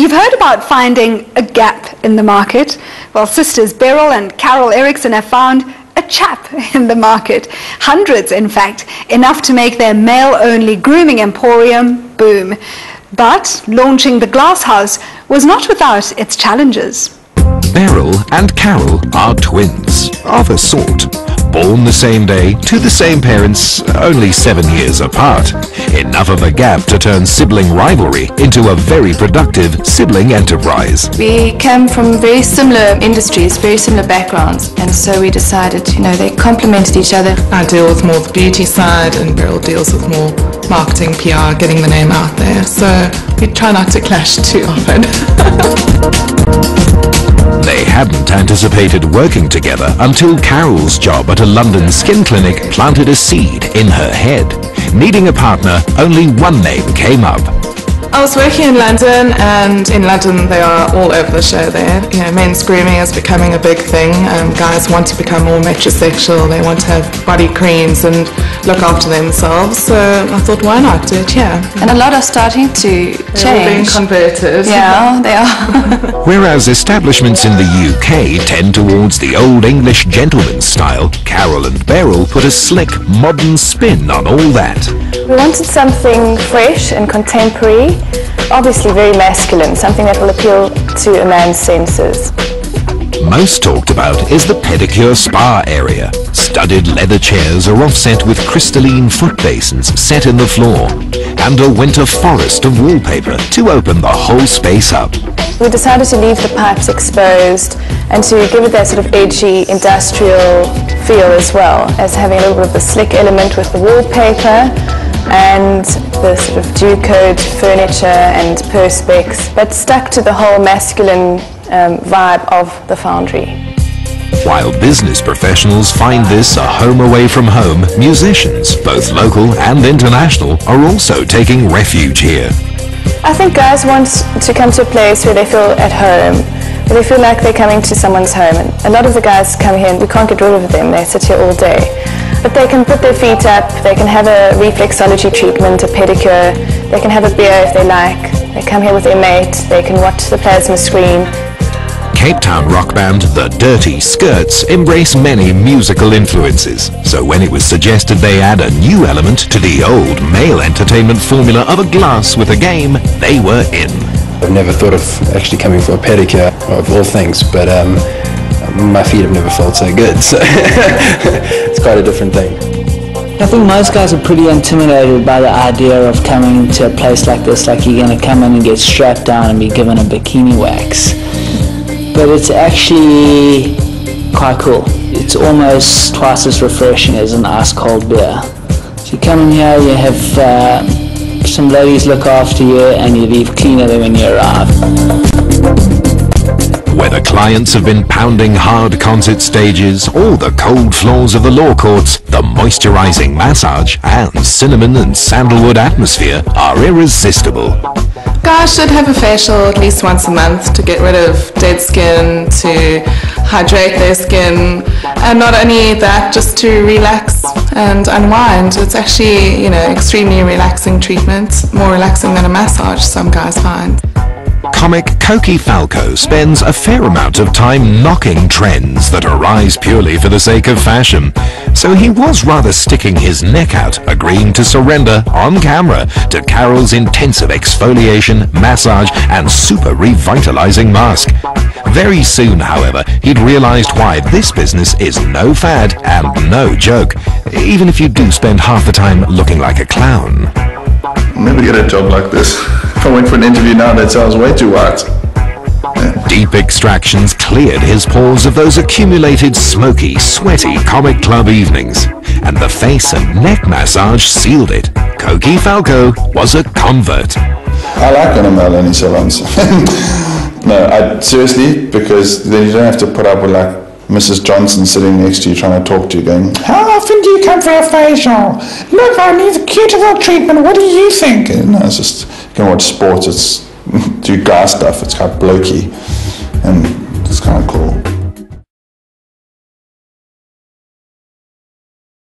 You've heard about finding a gap in the market. Well, sisters Beryl and Carol Erickson have found a chap in the market. Hundreds, in fact, enough to make their male-only grooming emporium boom. But launching the Glasshouse was not without its challenges. Beryl and Carol are twins, of a sort. Born the same day, to the same parents, only 7 years apart. Enough of a gap to turn sibling rivalry into a very productive sibling enterprise. We came from very similar industries, very similar backgrounds, and so we decided, they complemented each other. I deal with more the beauty side and Beryl deals with more marketing, PR, getting the name out there, so we try not to clash too often. They hadn't anticipated working together until Carol's job at a London skin clinic planted a seed in her head. Needing a partner, only one name came up. I was working in London, and in London they are all over the show there. Men's grooming is becoming a big thing. Guys want to become more metrosexual, they want to have body creams and look after themselves, so I thought, why not do it here? And a lot are starting to change. They're all being converted. Yeah, they are. Whereas establishments in the UK tend towards the old English gentleman's style, Carol and Beryl put a slick, modern spin on all that. We wanted something fresh and contemporary, obviously very masculine, something that will appeal to a man's senses. Most talked about is the pedicure spa area. Studded leather chairs are offset with crystalline foot basins set in the floor, and a winter forest of wallpaper to open the whole space up. We decided to leave the pipes exposed and to give it that sort of edgy industrial feel as well, as having a little bit of the slick element with the wallpaper and the sort of Duke-code furniture and perspex, but stuck to the whole masculine vibe of the foundry. While business professionals find this a home away from home, musicians, both local and international, are also taking refuge here. I think guys want to come to a place where they feel at home, where they feel like they're coming to someone's home. And a lot of the guys come here and we can't get rid of them, they sit here all day. But they can put their feet up, they can have a reflexology treatment, a pedicure, they can have a beer if they like, they come here with their mate, they can watch the plasma screen. Cape Town rock band The Dirty Skirts embrace many musical influences, so when it was suggested they add a new element to the old male entertainment formula of a glass with a game, they were in. I've never thought of actually coming for a pedicure, of all things, but my feet have never felt so good, so it's quite a different thing. I think most guys are pretty intimidated by the idea of coming to a place like this, like you're going to come in and get strapped down and be given a bikini wax. But it's actually quite cool. It's almost twice as refreshing as an ice-cold beer. So you come in here, you have some ladies look after you, and you leave cleaner than when you arrive. Whether clients have been pounding hard concert stages or the cold floors of the law courts, the moisturizing massage and cinnamon and sandalwood atmosphere are irresistible. Guys should have a facial at least once a month to get rid of dead skin, to hydrate their skin, and not only that, just to relax and unwind. It's actually, extremely relaxing treatment, more relaxing than a massage, some guys find. Comic Cokie Falco spends a fair amount of time knocking trends that arise purely for the sake of fashion. So he was rather sticking his neck out, agreeing to surrender on camera to Carol's intensive exfoliation, massage and super revitalizing mask. Very soon, however, he'd realized why this business is no fad and no joke, even if you do spend half the time looking like a clown. I'll never get a job like this. If I went for an interview now, that sounds way too white. Yeah. Deep extractions cleared his pores of those accumulated smoky, sweaty comic club evenings, and the face and neck massage sealed it. Cokie Falco was a convert. I like when I'm out in salons. No, seriously, because then you don't have to put up with like Mrs. Johnson sitting next to you trying to talk to you going, how often do you come for a facial? Look, I need a cuticle treatment, what do you think? No, it's just, you can watch sports, it's do guy stuff, it's kind of blokey, and it's kind of cool.